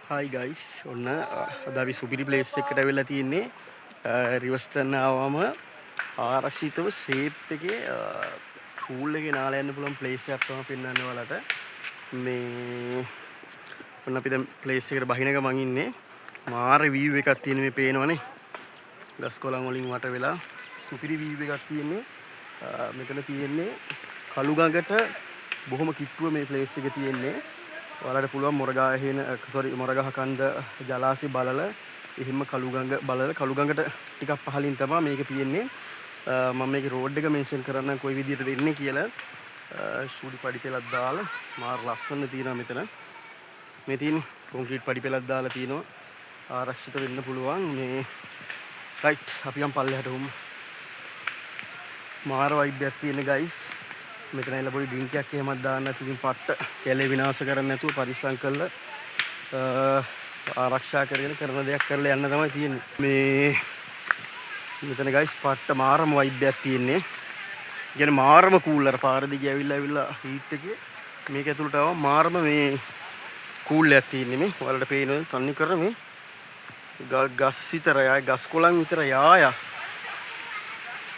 හයි guys ඔන්න අද අපි සුපිරි ප්ලේස් එකකට ඇවිල්ලා තියෙන්නේ රිවර්ස්ටන් ආවම ආරක්ෂිතව ෂේප් එකේ පූල් එකේ නාලා යන්න පුළුවන් ප්ලේස් එකක් තමයි පෙන්වන්නේ ඔයාලට මේ ඔන්න අපි දැන් ප්ලේස් එකට බහින එක මං ඉන්නේ මාර view එකක් තියෙන මේ පේනවනේ ගස් කොළන් වලින් වට වෙලා සුපිරි view එකක් තියෙන්නේ මෙතන තියෙන්නේ කළුගඟට බොහොම කිට්ටුව මේ ප්ලේස් එක තියෙන්නේ ඔයාලට පුළුවන් මොරගහ කන්ද ජලාශය බලලා එහෙම කළුගඟ බලලා කළුගඟට ටිකක් පහලින් තමයි මේක තියෙන්නේ මම මේකේ රෝඩ් එක මෙන්ෂන් කරන්න කොයි විදිහටද එන්නේ කියලා ෂූටි පඩි පෙළක් දාලා මාර ලස්සන තියෙනවා මෙතන මේ තියෙන කොන්ක්‍රීට් පඩි පෙළක් දාලා තියෙනවා ආරක්ෂිත වෙන්න පුළුවන් මේ රයිට් අපි යම් පල්ලෙහාට උමු මාර වයිබ් එකක් තියෙන ගයිස් මෙතන ඇවිල්ලා පොඩි ඩ්‍රින්ක් එකක් එහෙමත් දාන්න ඉතින් පට්ට කැලේ විනාශ කරන්නේ නැතුව පරිස්සම් කරලා ආරක්ෂා කරගෙන කරන දෙයක් කරලා යන්න තමයි තියෙන්නේ මේ මෙතන ගයිස් පට්ට මාරම වයිබ් එකක් තියෙන්නේ කියන්නේ මාරම කූල් අර පාර දිගේ ඇවිල්ලා හීට් එකේ මේක ඇතුළට ආවම මාරම මේ කූල් එකක් තියෙන්නේ මේ ඔයාලට පේනවා තන්නේ කර මේ ගස් විතරයි ගස් කොළන් විතරයි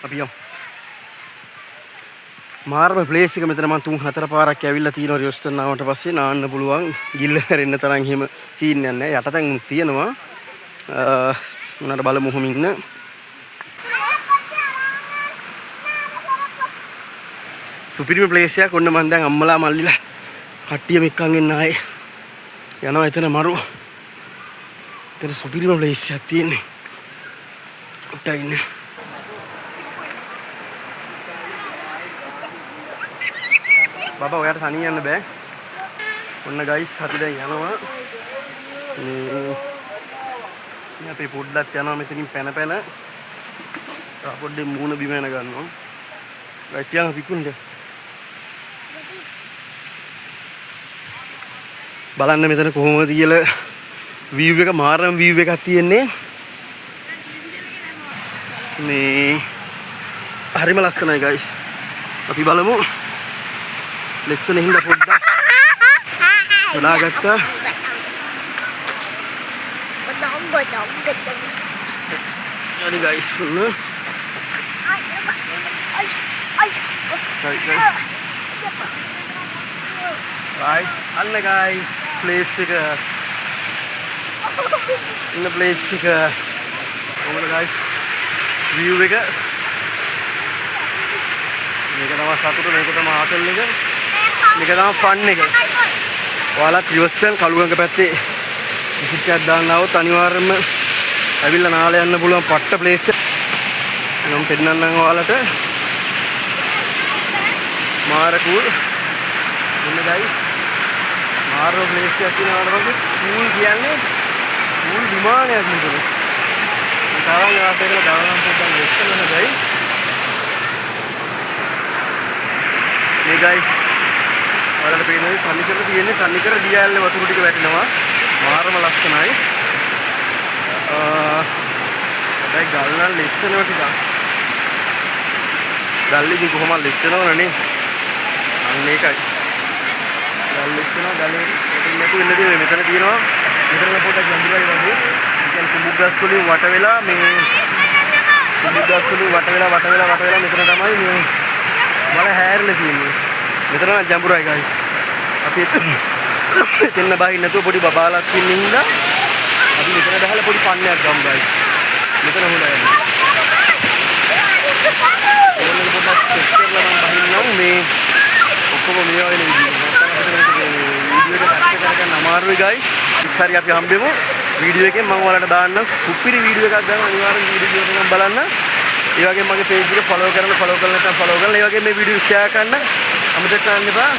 අපි යමු මාර්ම ප්ලේස් එක මෙතන මම 3-4 පාරක් ඇවිල්ලා තියෙනවා රිවර්ස්ටන් ආවට පස්සේ නාන්න පුළුවන් ගිල්ල හැරෙන්න තරම් එහෙම සීන් එකක් නැහැ යටතෙන් තියෙනවා මොනවාට බලමු ඔහොම ඉන්න සුපිරිම ප්ලේස් එකක් ඔන්න මම දැන් අම්මලා මල්ලිලා කට්ටියම එක්කන් එන්න ආයේ යනවා එතන මරු එතන සුපිරිම ප්ලේස් එකක් තියෙන්නේ උට්ටා ඉන්නේ බබා ඔයාට තනිය යන්න බෑ. ඔන්න ගයිස් අපි දැන් යනවා. මේ අපි පොඩ්ඩක් යනවා මෙතනින් පැන. පොඩ්ඩේ මූණ බිම යන ගන්නවා. රයිට් යනවා පිකුන්ද. බලන්න මෙතන කොහොමද කියලා view එක මාරම view එකක් තියෙන්නේ. මේ හරිම ලස්සනයි ගයිස්. අපි බලමු. ලෙස්සන හින්දා පොඩ්ඩක් බලාගත්තා. හරි ගයිස් ඔන්න. right අන්න ගයිස් ප්ලේස් එක ඉන්න ප්ලේස් එක කොහොමද ගයිස් view එක මේක තමයි සතුට මේක තමයි ආතල් එක මේක තමයි ෆන් එක. ඔයාලත් රිවර්ස්ටන් කළුගඟ පැත්තේ විසිට් එකක් දාන්න આવොත් අනිවාර්යයෙන්ම ඇවිල්ලා නාලා යන්න පුළුවන් පට්ට ප්ලේස් එක. මම පෙන්නන්නම් ඔයාලට. මාර කූල්. මෙන්න ගයිස්. මාරෝ ප්ලේස් එකක් තියෙනවාට පස්සේ කූල් කියන්නේ කූල් විමානයක් නෙමෙයි. මේ තරම් යාට එකල දානම් පොඩ්ඩක් වෙස්ට් කරන ගයිස්. මේ ගයිස් ඔයාලට පේනවා තනිකර තියෙන්නේ තනිකර දියාල්ලේ වතුර ටික වැටෙනවා මාරම ලස්සනයි දැන් ගල් නම් ලෙස්සනවා ටිකක් ගල් ඉතින් කොහොමද ලෙස්සනවනේ නේ අන්න ඒකයි ගල් ලෙස්සනවා ගලේ මෙතන නැතු වෙන්න තියෙන්නේ මෙතන තියෙනවා මෙතන පොඩ්ඩක් ගැඹුරයි වගේ ඉතින් කුඹුක් ගස් වලින් වට වෙලා මේ කුඹුක් ගස් වලින් වට වෙලා මෙතන තමයි මේ මල හැරලා තියෙන්නේ මෙතන ජඹුරයි ගයිස් අපි එතන බහින්න නැතුව පොඩි බබාලක් ඉන්න හින්දා අපි මෙතන බහලා පොඩි පන්නයක් ගමු ගයිස් මෙතන හොඳයි ඕනෙක පොඩ්ඩක් චෙක් කරලා මම බහින්නම් මේ ඔක්කොම මේ වගේ වීඩියෝ එක දැක්ක කරගන්න අමාරුයි ගයිස් ඉස්සරි අපි හම්බෙමු වීඩියෝ එකෙන් මම ඔයාලට දාන්න සුපිරි වීඩියෝ එකක් ගන්න අනිවාර්යෙන් වීඩියෝ එක බලන්න ඒ වගේම මගේ page එක follow කරලා ඒ වගේම මේ වීඩියෝ share කරන්න අමතක කරන්න එපා.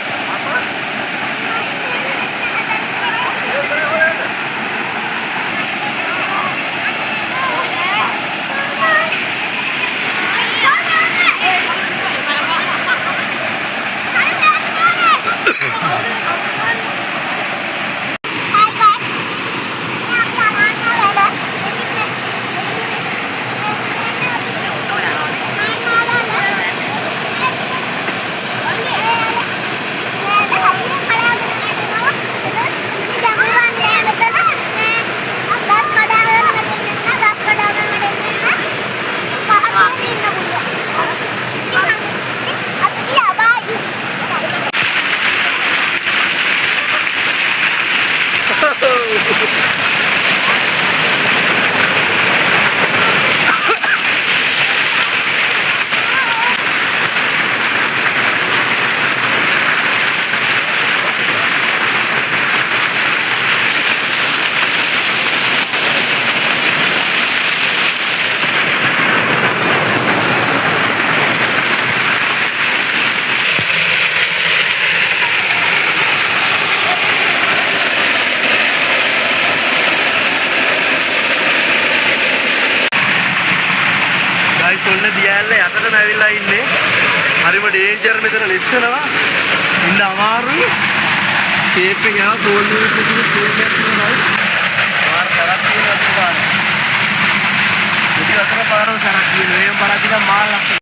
ගයිස් ඔන්න දියැල්ල යටටම ඇවිල්ලා ඉන්නේ. හරිම ඩේන්ජර් මෙතන ලිස්සනවා. ඉන්න අමාරුයි. ෂේප් එක යනවා ගෝල් එකක් තියෙනවා. මාර කරක් තියෙනවා. මුටි අතර පාරව කරක් තියෙනවා. මේක බලලා මාල්